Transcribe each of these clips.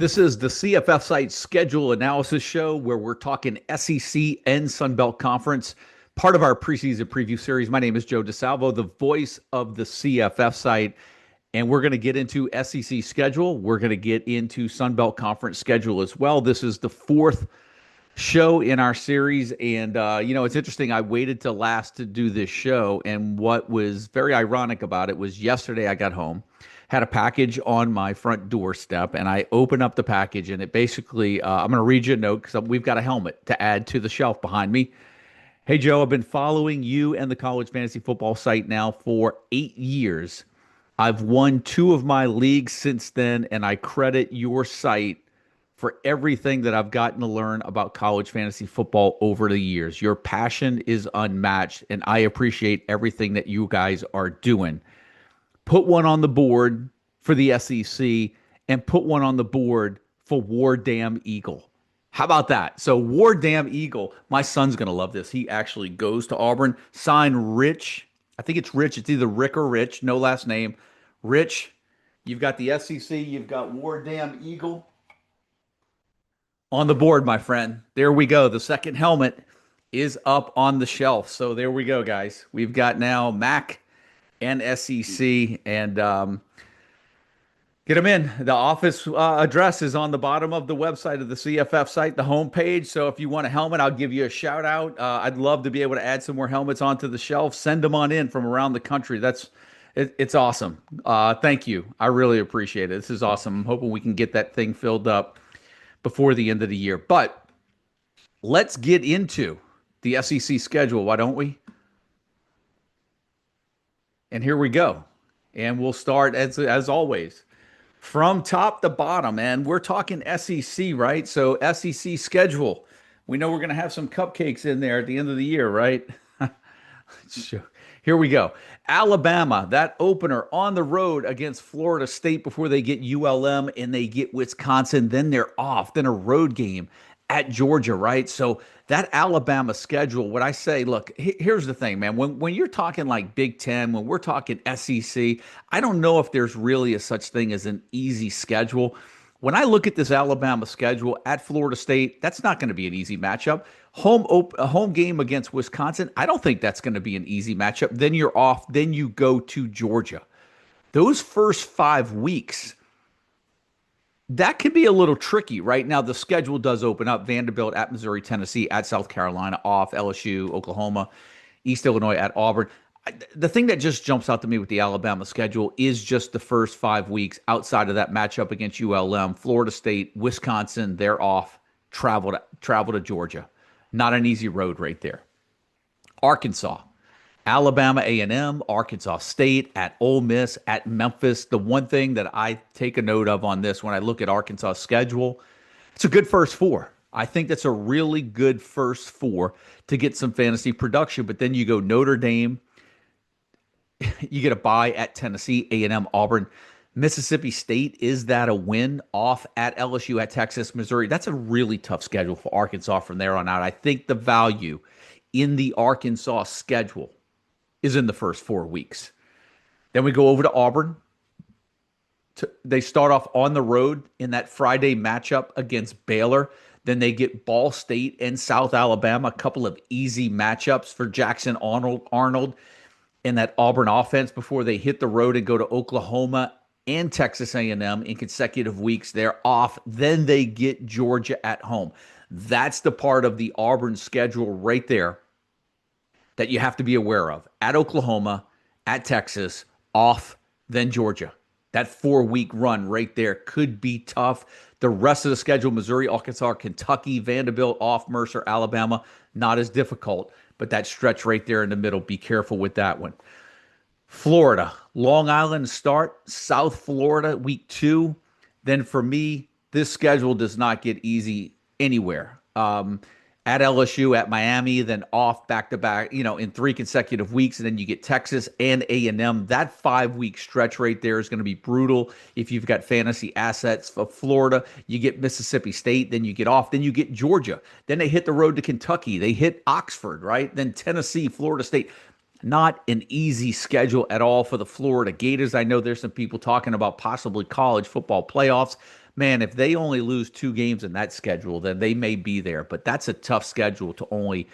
This is the CFF site schedule analysis show where we're talking SEC and Sun Belt Conference, part of our preseason preview series. My name is Joe DeSalvo, the voice of the CFF site, and we're going to get into SEC schedule. We're going to get into Sun Belt Conference schedule as well. This is the fourth show in our series, and it's interesting. I waited till last to do this show, and what was very ironic about it was yesterday I got home, had a package on my front doorstep, and I opened up the package, and it basically I'm going to read you a note because we've got a helmet to add to the shelf behind me. Hey Joe, I've been following you and the college fantasy football site now for 8 years. I've won two of my leagues since then, and I credit your site for everything that I've gotten to learn about college fantasy football over the years. Your passion is unmatched, and I appreciate everything that you guys are doing. Put one on the board for the SEC and put one on the board for War Damn Eagle. How about that? So War Damn Eagle, my son's going to love this. He actually goes to Auburn. Sign Rich. I think it's Rich. It's either Rick or Rich. No last name. Rich, you've got the SEC. You've got War Damn Eagle on the board, my friend. There we go. The second helmet is up on the shelf. So there we go, guys. We've got now MAC and SEC, and get them in. The office address is on the bottom of the website of the CFF site, the homepage. So if you want a helmet, I'll give you a shout out. I'd love to be able to add some more helmets onto the shelf. Send them on in from around the country. It's awesome. Thank you. I really appreciate it. This is awesome. I'm hoping we can get that thing filled up before the end of the year. But let's get into the SEC schedule. Why don't we? And here we go. And we'll start as always from top to bottom. And we're talking SEC, right? So SEC schedule. We know we're going to have some cupcakes in there at the end of the year, right? Here we go. Alabama, that opener on the road against Florida State before they get ULM and they get Wisconsin. Then they're off. Then a road game at Georgia, right? So that Alabama schedule, what I say, look, here's the thing, man. When you're talking like Big Ten, when we're talking SEC, I don't know if there's really a such thing as an easy schedule. When I look at this Alabama schedule at Florida State, that's not going to be an easy matchup. A home game against Wisconsin, I don't think that's going to be an easy matchup. Then you're off. Then you go to Georgia. Those first 5 weeks, that could be a little tricky. Right now, the schedule does open up. Vanderbilt at Missouri, Tennessee, at South Carolina, off LSU, Oklahoma, East Illinois at Auburn. The thing that just jumps out to me with the Alabama schedule is just the first 5 weeks outside of that matchup against ULM, Florida State, Wisconsin, they're off, travel to Georgia. Not an easy road right there. Arkansas, Alabama A&M, Arkansas State, at Ole Miss, at Memphis. The one thing that I take a note of on this when I look at Arkansas' schedule, it's a good first four. I think that's a really good first four to get some fantasy production. But then you go Notre Dame, you get a bye at Tennessee, A&M, Auburn. Mississippi State, is that a win? Off at LSU, at Texas, Missouri. That's a really tough schedule for Arkansas from there on out. I think the value in the Arkansas schedule is in the first 4 weeks. Then we go over to Auburn. They start off on the road in that Friday matchup against Baylor. Then they get Ball State and South Alabama, a couple of easy matchups for Jackson Arnold and that Auburn offense before they hit the road and go to Oklahoma and Texas A&M in consecutive weeks. They're off. Then they get Georgia at home. That's the part of the Auburn schedule right there that you have to be aware of. At Oklahoma, at Texas, off, then Georgia. That 4-week run right there could be tough. The rest of the schedule, Missouri, Arkansas, Kentucky, Vanderbilt, off, Mercer, Alabama, not as difficult. But that stretch right there in the middle, be careful with that one. Florida, Long Island start, South Florida, week 2. Then for me, this schedule does not get easy anywhere. At LSU, at Miami, then off back-to-back, in 3 consecutive weeks, and then you get Texas and A&M. That 5-week stretch right there is going to be brutal if you've got fantasy assets. For Florida, you get Mississippi State, then you get off, then you get Georgia. Then they hit the road to Kentucky. They hit Oxford, right? Then Tennessee, Florida State. Not an easy schedule at all for the Florida Gators. I know there's some people talking about possibly college football playoffs. man, if they only lose two games in that schedule, then they may be there. But that's a tough schedule to only,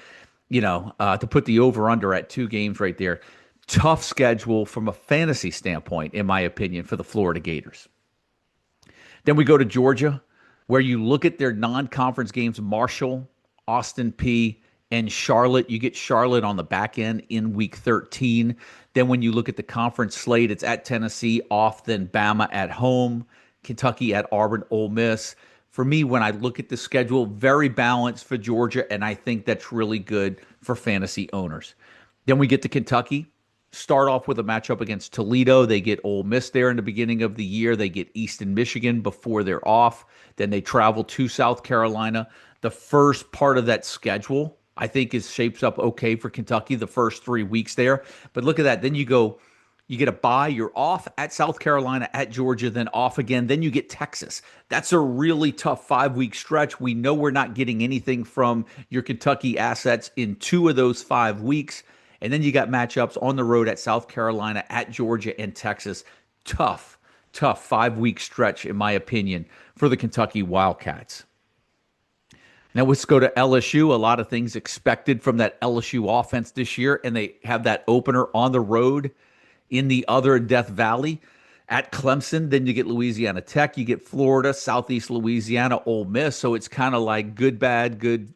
to put the over under at two games right there. Tough schedule from a fantasy standpoint, in my opinion, for the Florida Gators. Then we go to Georgia, where you look at their non conference games Marshall, Austin P, and Charlotte. You get Charlotte on the back end in week 13. Then when you look at the conference slate, it's at Tennessee, off, then Bama at home, Kentucky at Auburn, Ole Miss. For me, when I look at the schedule, very balanced for Georgia, and I think that's really good for fantasy owners. Then we get to Kentucky. Start off with a matchup against Toledo. They get Ole Miss there in the beginning of the year. They get Eastern Michigan before they're off. Then they travel to South Carolina. The first part of that schedule, I think, is shapes up okay for Kentucky, the first 3 weeks there. But look at that. Then you get a bye, you're off at South Carolina, at Georgia, then off again. Then you get Texas. That's a really tough 5 week stretch. We know we're not getting anything from your Kentucky assets in two of those 5 weeks. And then you got matchups on the road at South Carolina, at Georgia, and Texas. Tough, tough 5 week stretch, in my opinion, for the Kentucky Wildcats. Now let's go to LSU. A lot of things expected from that LSU offense this year, and they have that opener on the road in the other Death Valley at Clemson. Then you get Louisiana Tech, you get Florida, Southeast Louisiana, Ole Miss. So it's kind of like good, bad, good,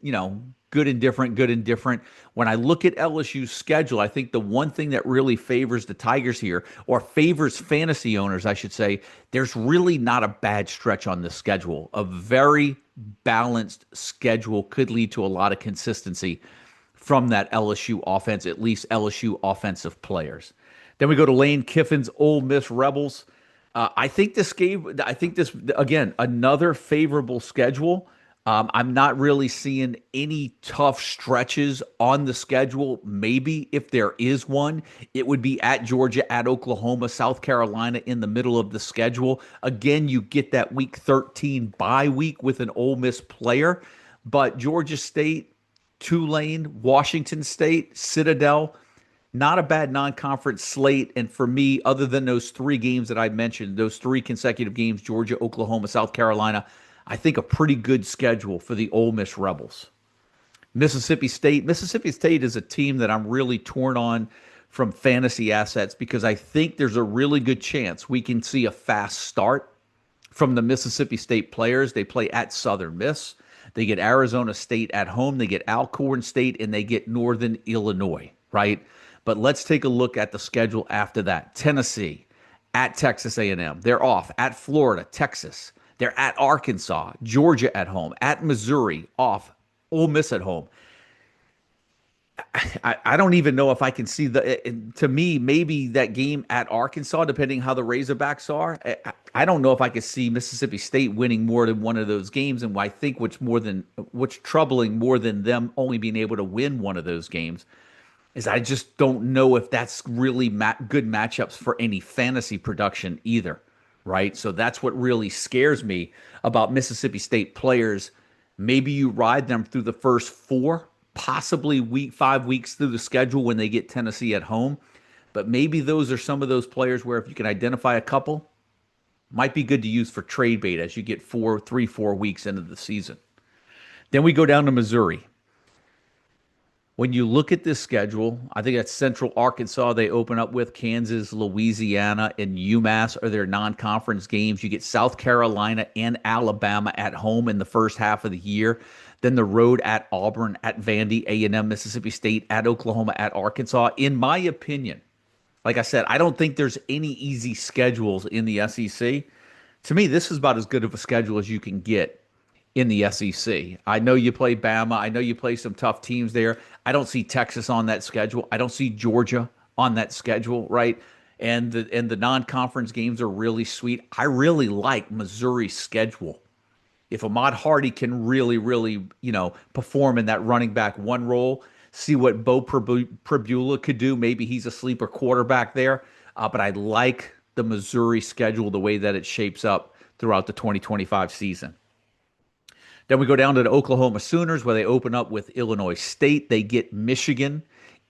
good and different, good and different. When I look at LSU's schedule, I think the one thing that really favors the Tigers here, or favors fantasy owners, I should say, there's really not a bad stretch on the schedule. A very balanced schedule could lead to a lot of consistency from that LSU offense, at least LSU offensive players. Then we go to Lane Kiffin's Ole Miss Rebels. I think this again, another favorable schedule. I'm not really seeing any tough stretches on the schedule. Maybe if there is one, it would be at Georgia, at Oklahoma, South Carolina in the middle of the schedule. Again, you get that week 13 bye week with an Ole Miss player, but Georgia State, Tulane, Washington State, Citadel, not a bad non-conference slate. And for me, other than those three games that I mentioned, those three consecutive games, Georgia, Oklahoma, South Carolina, I think a pretty good schedule for the Ole Miss Rebels. Mississippi State. Mississippi State is a team that I'm really torn on from fantasy assets because I think there's a really good chance we can see a fast start from the Mississippi State players. They play at Southern Miss. They get Arizona State at home. They get Alcorn State, and they get Northern Illinois, right? But let's take a look at the schedule after that. Tennessee, at Texas A&M. They're off. At Florida, Texas. They're at Arkansas, Georgia at home, at Missouri, off, Ole Miss at home. I don't even know if I can see to me, maybe that game at Arkansas, depending how the Razorbacks are. I don't know if I could see Mississippi State winning more than one of those games. And I think what's troubling more than them only being able to win one of those games is I just don't know if that's really good matchups for any fantasy production either, right? So that's what really scares me about Mississippi State players. Maybe you ride them through the first four, possibly 5 weeks through the schedule when they get Tennessee at home. But maybe those are some of those players where if you can identify a couple, might be good to use for trade bait as you get 4 weeks into the season. Then we go down to Missouri. When you look at this schedule, I think that's Central Arkansas. They open up with Kansas, Louisiana, and UMass are their non-conference games. You get South Carolina and Alabama at home in the first half of the year. Then the road at Auburn, at Vandy, A&M, Mississippi State, at Oklahoma, at Arkansas. In my opinion, like I said, I don't think there's any easy schedules in the SEC. To me, this is about as good of a schedule as you can get in the SEC. I know you play Bama. I know you play some tough teams there. I don't see Texas on that schedule. I don't see Georgia on that schedule, right? And the non-conference games are really sweet. I really like Missouri's schedule. If Ahmad Hardy can really, really, perform in that running back one role, see what Bo Prabula could do. Maybe he's a sleeper quarterback there. But I like the Missouri schedule, the way that it shapes up throughout the 2025 season. Then we go down to the Oklahoma Sooners where they open up with Illinois State. They get Michigan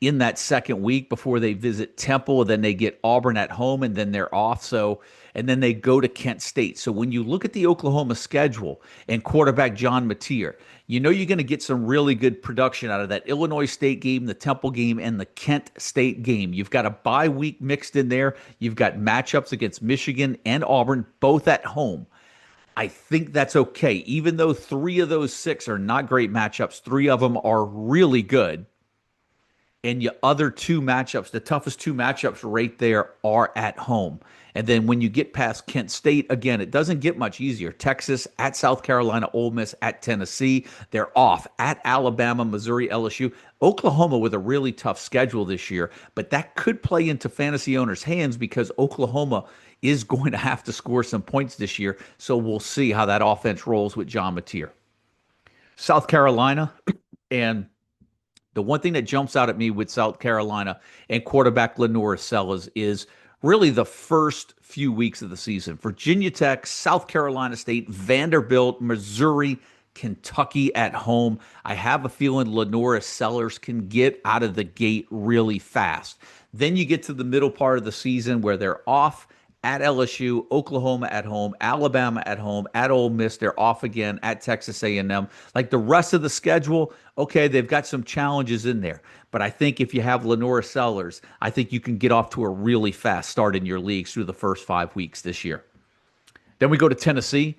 in that second week before they visit Temple. Then they get Auburn at home, and then they're off. So, and then they go to Kent State. So when you look at the Oklahoma schedule and quarterback John Mateer, you know you're going to get some really good production out of that Illinois State game, the Temple game, and the Kent State game. You've got a bye week mixed in there. You've got matchups against Michigan and Auburn, both at home. I think that's okay. Even though three of those six are not great matchups, three of them are really good. And your other two matchups, the toughest two matchups right there are at home. And then when you get past Kent State, again, it doesn't get much easier. Texas, at South Carolina, Ole Miss, at Tennessee. They're off at Alabama, Missouri, LSU. Oklahoma with a really tough schedule this year, but that could play into fantasy owners' hands because Oklahoma is going to have to score some points this year. So we'll see how that offense rolls with John Mateer. South Carolina, and the one thing that jumps out at me with South Carolina and quarterback Lenora Sellers is really the first few weeks of the season. Virginia Tech, South Carolina State, Vanderbilt, Missouri, Kentucky at home. I have a feeling Lenora Sellers can get out of the gate really fast. Then you get to the middle part of the season where they're off at LSU, Oklahoma at home, Alabama at home, at Ole Miss, they're off again at Texas A&M. Like the rest of the schedule, okay, they've got some challenges in there. But I think if you have Lenora Sellers, I think you can get off to a really fast start in your leagues through the first 5 weeks this year. Then we go to Tennessee,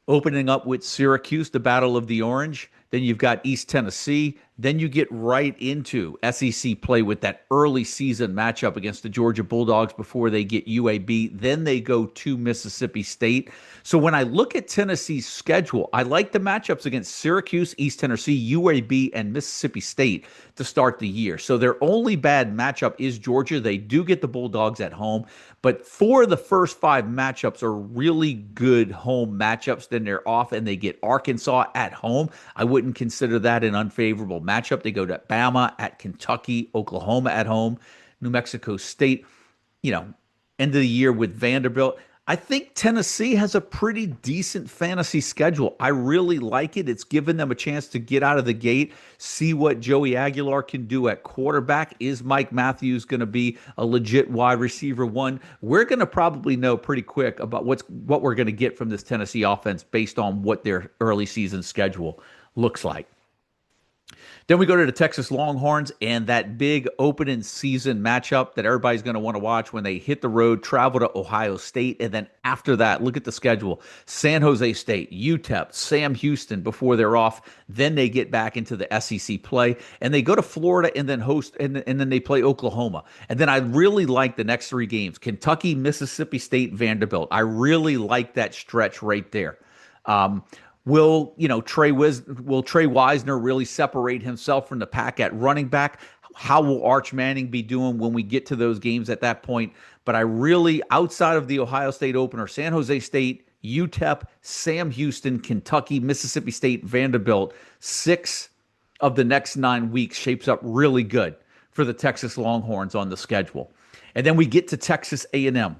opening up with Syracuse, the Battle of the Orange. Then you've got East Tennessee. Then you get right into SEC play with that early season matchup against the Georgia Bulldogs before they get UAB. Then they go to Mississippi State. So when I look at Tennessee's schedule, I like the matchups against Syracuse, East Tennessee, UAB, and Mississippi State to start the year. So their only bad matchup is Georgia. They do get the Bulldogs at home, but four of the first five matchups are really good home matchups. Then they're off and they get Arkansas at home. I wouldn't consider that an unfavorable matchup. They go to Bama at Kentucky, Oklahoma at home, New Mexico State, end of the year with Vanderbilt. I think Tennessee has a pretty decent fantasy schedule. I really like it. It's given them a chance to get out of the gate, see what Joey Aguilar can do at quarterback. Is Mike Matthews going to be a legit wide receiver one? We're going to probably know pretty quick about what we're going to get from this Tennessee offense based on what their early season schedule looks like. Then we go to the Texas Longhorns and that big opening season matchup that everybody's going to want to watch when they hit the road, travel to Ohio State. And then after that, look at the schedule. San Jose State, UTEP, Sam Houston before they're off. Then they get back into the SEC play and they go to Florida and then host and then they play Oklahoma. And then I really like the next three games, Kentucky, Mississippi State, Vanderbilt. I really like that stretch right there. Will Trey Wisner really separate himself from the pack at running back? How will Arch Manning be doing when we get to those games at that point? But I really, outside of the Ohio State opener, San Jose State, UTEP, Sam Houston, Kentucky, Mississippi State, Vanderbilt, 6 of the next 9 weeks shapes up really good for the Texas Longhorns on the schedule. And then we get to Texas A&M.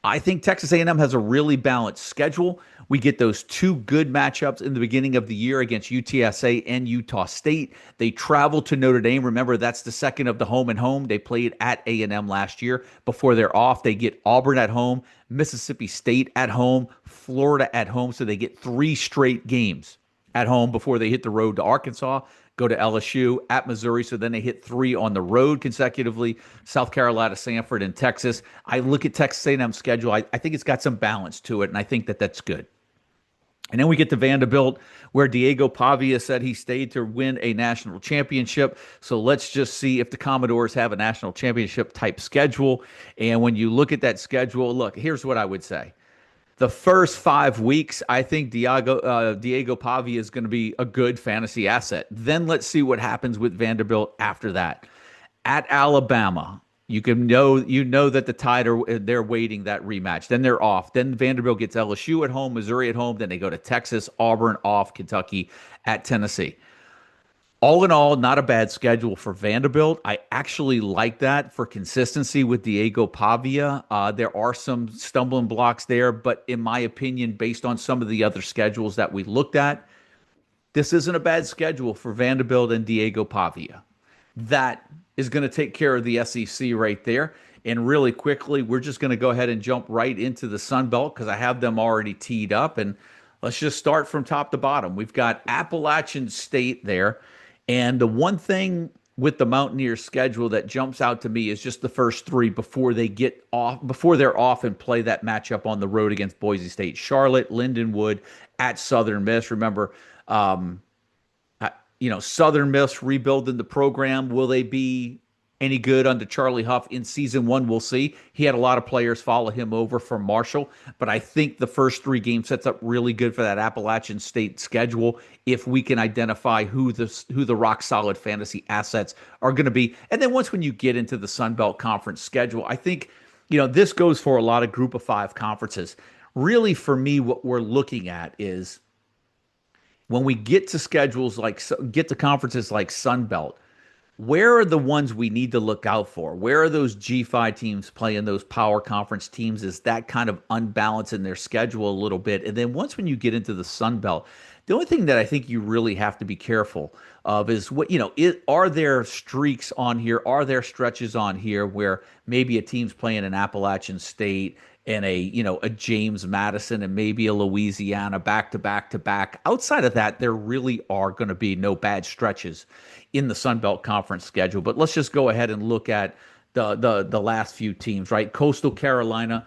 I think Texas A&M has a really balanced schedule. We get those two good matchups in the beginning of the year against UTSA and Utah State. They travel to Notre Dame. Remember, that's the second of the home and home. They played at A&M last year. Before they're off, they get Auburn at home, Mississippi State at home, Florida at home. So they get 3 straight games at home before they hit the road to Arkansas, go to LSU, at Missouri. So then they hit 3 on the road consecutively, South Carolina, Sanford, and Texas. I look at Texas A&M's schedule. I think it's got some balance to it, and I think that that's good. And then we get to Vanderbilt, where Diego Pavia said he stayed to win a national championship. So let's just see if the Commodores have a national championship type schedule. And when you look at that schedule, look, here's what I would say. The first 5 weeks, I think Diego Pavia is going to be a good fantasy asset. Then let's see what happens with Vanderbilt after that. At Alabama, you know that the Tide they're waiting that rematch. Then they're off. Then Vanderbilt gets LSU at home, Missouri at home. Then they go to Texas, Auburn off, Kentucky at Tennessee. All in all, not a bad schedule for Vanderbilt. I actually like that for consistency with Diego Pavia. There are some stumbling blocks there, but in my opinion, based on some of the other schedules that we looked at, this isn't a bad schedule for Vanderbilt and Diego Pavia. That is going to take care of the SEC right there. And really quickly, we're just going to go ahead and jump right into the Sun Belt because I have them already teed up. And let's just start from top to bottom. We've got Appalachian State there. And the one thing with the Mountaineers schedule that jumps out to me is just the first three before they get off, before they're off and play that matchup on the road against Boise State. Charlotte, Lindenwood at Southern Miss. Remember, um, Southern Miss rebuilding the program. Will they be any good under Charlie Huff in season one? We'll see. He had a lot of players follow him over from Marshall, but I think the first three games sets up really good for that Appalachian State schedule if we can identify who the rock solid fantasy assets are going to be. And then once when you get into the Sun Belt Conference schedule, I think this goes for a lot of Group of Five conferences. Really, for me, what we're looking at is when we get to schedules like get to conferences like Sun Belt, where are the ones we need to look out for? Where are those G5 teams playing those power conference teams? Is that kind of unbalanced in their schedule a little bit? And then once when you get into the Sun Belt, the only thing that I think you really have to be careful of is are there streaks on here? Are there stretches on here where maybe a team's playing an Appalachian State and a James Madison and maybe a Louisiana back to back to back? Outside of that, there really are going to be no bad stretches in the Sun Belt Conference schedule. But let's just go ahead and look at the last few teams, right? Coastal Carolina,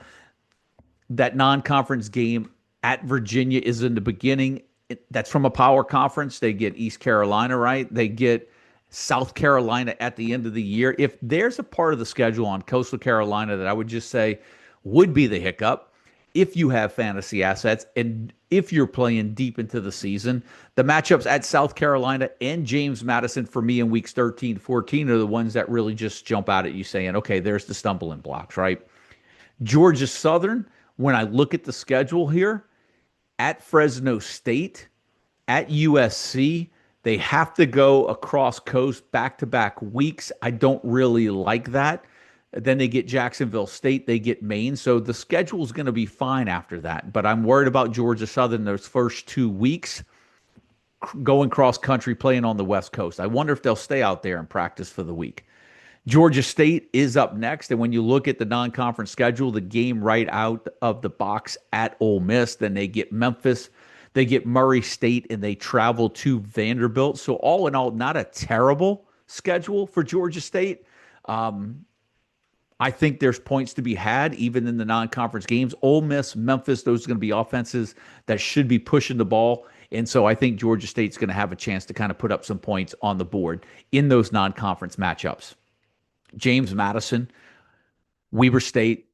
that non-conference game at Virginia is in the beginning. That's from a power conference. They get East Carolina, right? They get South Carolina at the end of the year. If there's a part of the schedule on Coastal Carolina that I would just say would be the hiccup, if you have fantasy assets and if you're playing deep into the season, the matchups at South Carolina and James Madison for me in weeks 13 14 are the ones that really just jump out at you saying, okay, there's the stumbling blocks, right? Georgia Southern, when I look at the schedule here, at Fresno State, at USC, they have to go across coast back to back weeks. I don't really like that. Then they get Jacksonville State, they get Maine. So the schedule is going to be fine after that. But I'm worried about Georgia Southern those first 2 weeks going cross country playing on the West Coast. I wonder if they'll stay out there and practice for the week. Georgia State is up next. And when you look at the non conference schedule, the game right out of the box at Ole Miss, then they get Memphis, they get Murray State, and they travel to Vanderbilt. So, all in all, not a terrible schedule for Georgia State. I think there's points to be had even in the non-conference games. Ole Miss, Memphis, those are going to be offenses that should be pushing the ball. And so I think Georgia State's going to have a chance to kind of put up some points on the board in those non-conference matchups. James Madison, Weber State,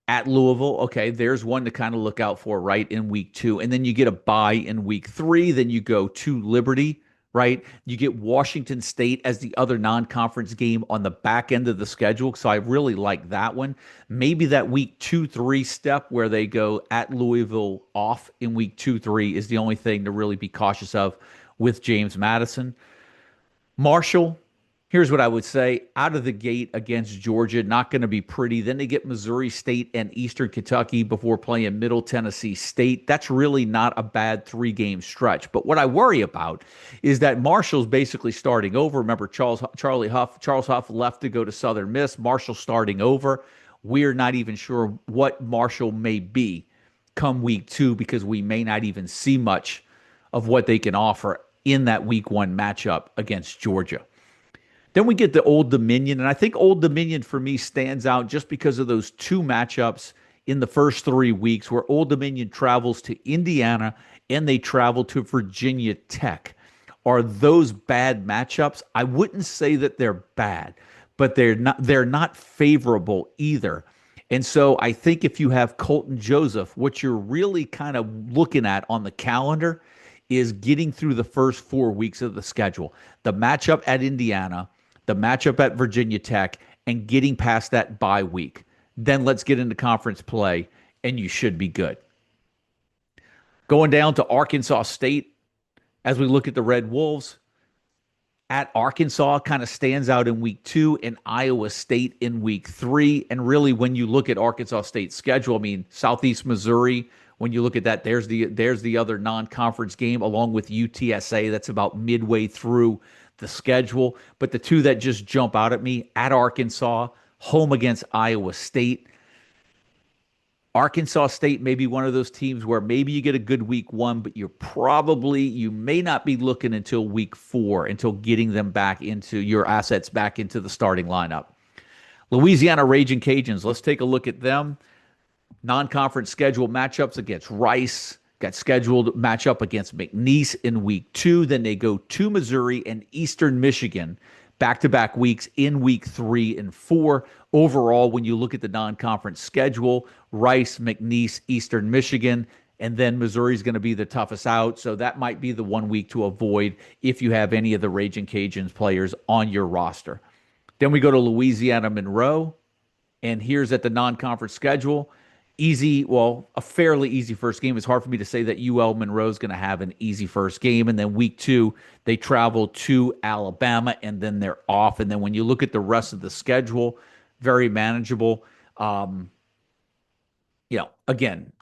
at Louisville. Okay, there's one to kind of look out for right in week two. And then you get a bye in week three. Then you go to Liberty, right? You get Washington State as the other non-conference game on the back end of the schedule. So I really like that one. Maybe that week 2-3 step where they go at Louisville off in week 2-3 is the only thing to really be cautious of with James Madison. Marshall, here's what I would say. Out of the gate against Georgia, not going to be pretty. Then they get Missouri State and Eastern Kentucky before playing Middle Tennessee State. That's really not a bad 3-game stretch. But what I worry about is that Marshall's basically starting over. Remember, Charles Huff left to go to Southern Miss. Marshall starting over. We're not even sure what Marshall may be come week two because we may not even see much of what they can offer in that week one matchup against Georgia. Then we get the Old Dominion, and I think Old Dominion for me stands out just because of those two matchups in the first 3 weeks where Old Dominion travels to Indiana and they travel to Virginia Tech. Are those bad matchups? I wouldn't say that they're bad, but they're not favorable either. And so I think if you have Colton Joseph, what you're really kind of looking at on the calendar is getting through the first 4 weeks of the schedule. The matchup at Indiana, the matchup at Virginia Tech, and getting past that bye week. Then let's get into conference play, and you should be good. Going down to Arkansas State, as we look at the Red Wolves, at Arkansas kind of stands out in week two, and Iowa State in week three. And really, when you look at Arkansas State's schedule, I mean, Southeast Missouri, when you look at that, there's the other non-conference game along with UTSA. That's about midway through the schedule, but the two that just jump out at me at Arkansas, home against Iowa State. Arkansas State may be one of those teams where maybe you get a good week one, but you may not be looking until week four, until getting them back into your assets back into the starting lineup. Louisiana Raging Cajuns, let's take a look at them. Non-conference schedule matchups against Rice, got scheduled matchup against McNeese in week two. Then they go to Missouri and Eastern Michigan back-to-back weeks in week 3 and 4. Overall, when you look at the non-conference schedule, Rice, McNeese, Eastern Michigan, and then Missouri is going to be the toughest out. So that might be the 1 week to avoid if you have any of the Raging Cajuns players on your roster. Then we go to Louisiana Monroe, and here's at the non-conference schedule. Easy, well, a fairly easy first game. It's hard for me to say that UL Monroe is going to have an easy first game. And then week two, they travel to Alabama, and then they're off. And then when you look at the rest of the schedule, very manageable. Again,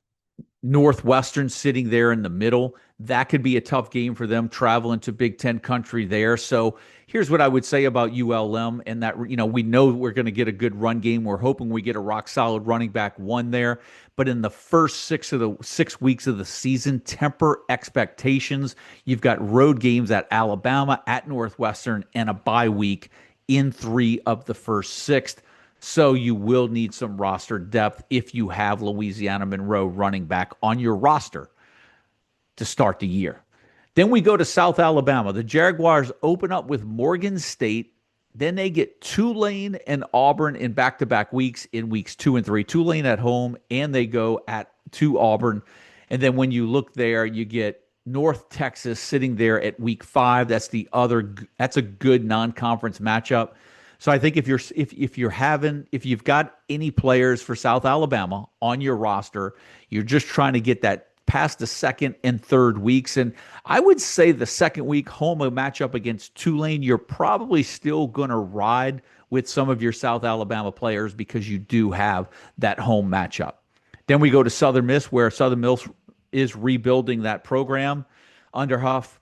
Northwestern sitting there in the middle. That could be a tough game for them traveling to Big Ten country there. So here's what I would say about ULM, and that, we know we're going to get a good run game. We're hoping we get a rock solid running back one there. But in the first 6 weeks of the season, temper expectations. You've got road games at Alabama, at Northwestern, and a bye week in 3 of the first 6. So you will need some roster depth if you have Louisiana Monroe running back on your roster to start the year. Then we go to South Alabama. The Jaguars open up with Morgan State. Then they get Tulane and Auburn in back-to-back weeks in weeks 2 and 3. Tulane at home, and they go to Auburn. And then when you look there, you get North Texas sitting there at week 5. That's a good non-conference matchup. So I think if you've got any players for South Alabama on your roster, you're just trying to get that past the second and third weeks. And I would say the second week home a matchup against Tulane, you're probably still going to ride with some of your South Alabama players because you do have that home matchup. Then we go to Southern Miss, where Southern Miss is rebuilding that program under Huff.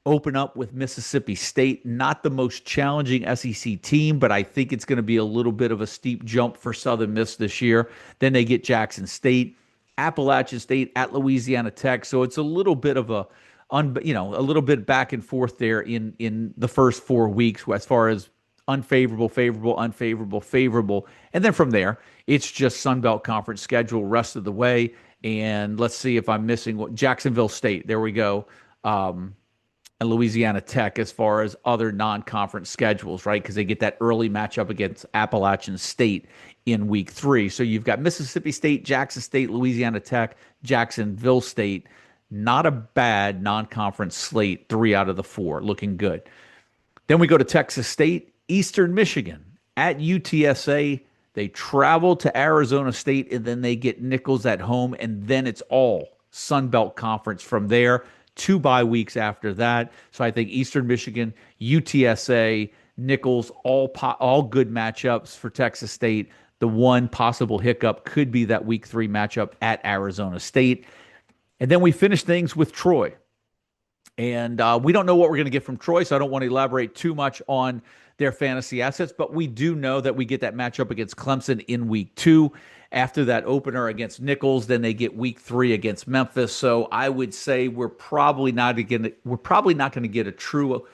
Open up with Mississippi State. Not the most challenging SEC team, but I think it's going to be a little bit of a steep jump for Southern Miss this year. Then they get Jackson State, Appalachian State at Louisiana Tech. So it's a little bit of a little bit back and forth there in the first 4 weeks as far as unfavorable, favorable, unfavorable, favorable. And then from there, it's just Sun Belt Conference schedule rest of the way. And let's see if I'm missing Jacksonville State. There we go. And Louisiana Tech as far as other non-conference schedules, right? Because they get that early matchup against Appalachian State in week 3. So you've got Mississippi State, Jackson State, Louisiana Tech, Jacksonville State. Not a bad non-conference slate, 3 out of the 4, looking good. Then we go to Texas State, Eastern Michigan at UTSA. They travel to Arizona State, and then they get Nicholls at home, and then it's all Sun Belt Conference from there. 2 bye weeks after that. So I think Eastern Michigan, UTSA, Nicholls, all good matchups for Texas State. The one possible hiccup could be that week 3 matchup at Arizona State. And then we finish things with Troy. And we don't know what we're going to get from Troy, so I don't want to elaborate too much on their fantasy assets, but we do know that we get that matchup against Clemson in week 2. After that opener against Nicholls, then they get week 3 against Memphis. So I would say we're probably not going to get a true,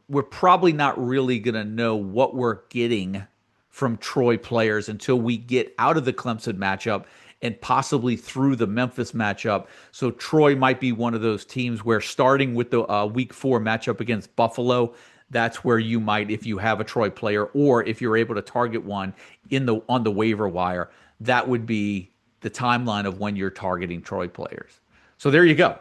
we're probably not really going to know what we're getting from Troy players until we get out of the Clemson matchup and possibly through the Memphis matchup. So Troy might be one of those teams where starting with the week 4 matchup against Buffalo, that's where you might, if you have a Troy player or if you're able to target one on the waiver wire, that would be the timeline of when you're targeting Troy players. So there you go.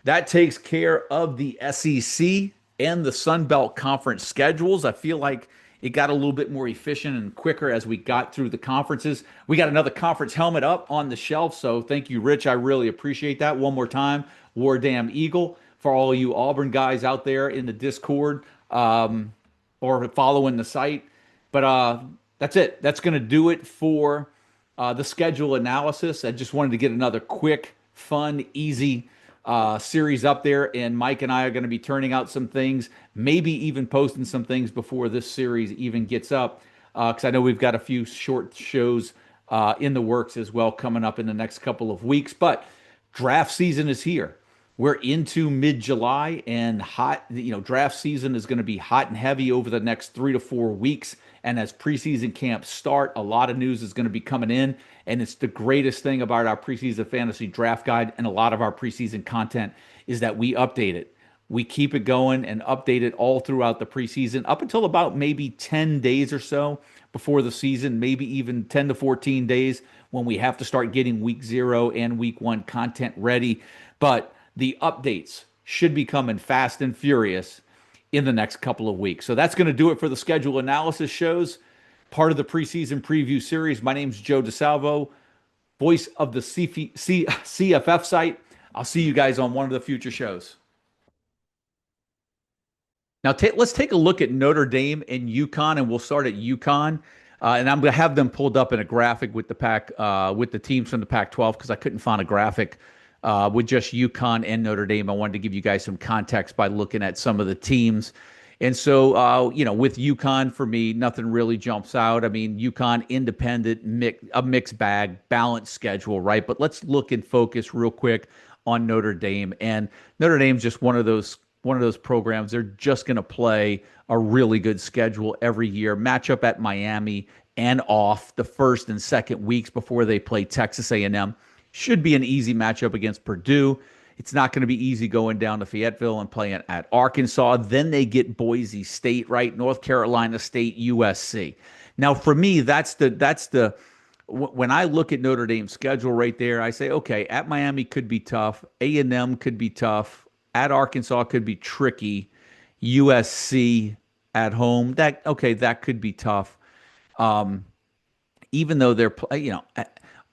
That takes care of the SEC and the Sun Belt Conference schedules. I feel like it got a little bit more efficient and quicker as we got through the conferences. We got another conference helmet up on the shelf, so thank you, Rich. I really appreciate that. One more time, War Damn Eagle, for all of you Auburn guys out there in the Discord or following the site. But that's it. That's going to do it for the schedule analysis. I just wanted to get another quick, fun, easy series up there, and Mike and I are going to be turning out some things, maybe even posting some things before this series even gets up, because I know we've got a few short shows in the works as well coming up in the next couple of weeks. But draft season is here. We're into mid-July, and hot, draft season is going to be hot and heavy over the next 3 to 4 weeks. And as preseason camps start, a lot of news is going to be coming in. And it's the greatest thing about our preseason fantasy draft guide and a lot of our preseason content is that we update it. We keep it going and update it all throughout the preseason up until about maybe 10 days or so before the season, maybe even 10 to 14 days when we have to start getting week 0 and week 1 content ready. But the updates should be coming fast and furious in the next couple of weeks. So that's going to do it for the schedule analysis shows, part of the preseason preview series. My name's Joe DeSalvo, voice of the CFF site. I'll see you guys on one of the future shows. Now, let's take a look at Notre Dame and UConn, and we'll start at UConn. And I'm going to have them pulled up in a graphic with the pack with the teams from the Pac-12 because I couldn't find a graphic with just UConn and Notre Dame. I wanted to give you guys some context by looking at some of the teams. And so, with UConn, for me, nothing really jumps out. I mean, UConn, independent, a mixed bag, balanced schedule, right? But let's look and focus real quick on Notre Dame. And Notre Dame's just one of those programs. They're just going to play a really good schedule every year. Matchup at Miami and off the first and second weeks before they play Texas A&M. Should be an easy matchup against Purdue. It's not going to be easy going down to Fayetteville and playing at Arkansas. Then they get Boise State, right? North Carolina State, USC. Now, for me, when I look at Notre Dame's schedule right there, I say, okay, at Miami could be tough. A&M could be tough. At Arkansas could be tricky. USC at home, that could be tough. Even though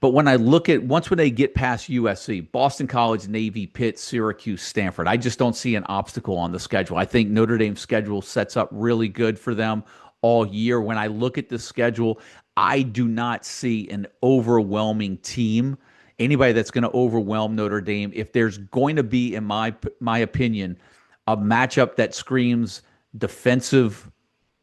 but when I look at when they get past USC, Boston College, Navy, Pitt, Syracuse, Stanford, I just don't see an obstacle on the schedule. I think Notre Dame's schedule sets up really good for them all year. When I look at the schedule, I do not see an overwhelming team, anybody that's going to overwhelm Notre Dame. If there's going to be, in my opinion, a matchup that screams defensive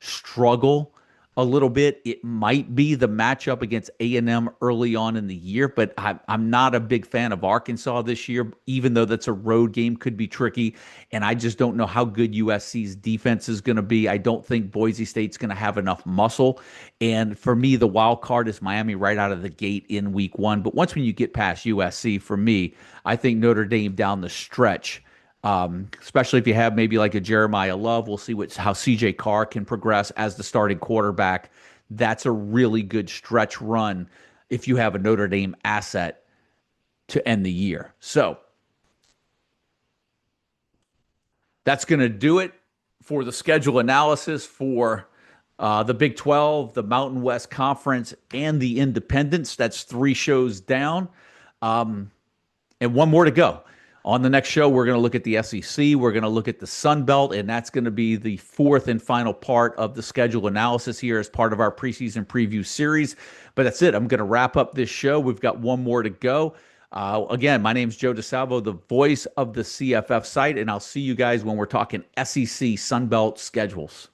struggle a little bit, it might be the matchup against A&M early on in the year. But I'm not a big fan of Arkansas this year, even though that's a road game, could be tricky. And I just don't know how good USC's defense is going to be. I don't think Boise State's going to have enough muscle. And for me, the wild card is Miami right out of the gate in week 1. But when you get past USC, for me, I think Notre Dame down the stretch, especially if you have maybe like a Jeremiah Love. We'll see how CJ Carr can progress as the starting quarterback. That's a really good stretch run if you have a Notre Dame asset to end the year. So that's going to do it for the schedule analysis for the Big 12, the Mountain West Conference, and the Independents. That's 3 shows down, and one more to go. On the next show, we're going to look at the SEC. We're going to look at the Sun Belt, and that's going to be the 4th and final part of the schedule analysis here as part of our preseason preview series. But that's it. I'm going to wrap up this show. We've got one more to go. Again, my name's Joe DeSalvo, the voice of the CFF site, and I'll see you guys when we're talking SEC Sun Belt schedules.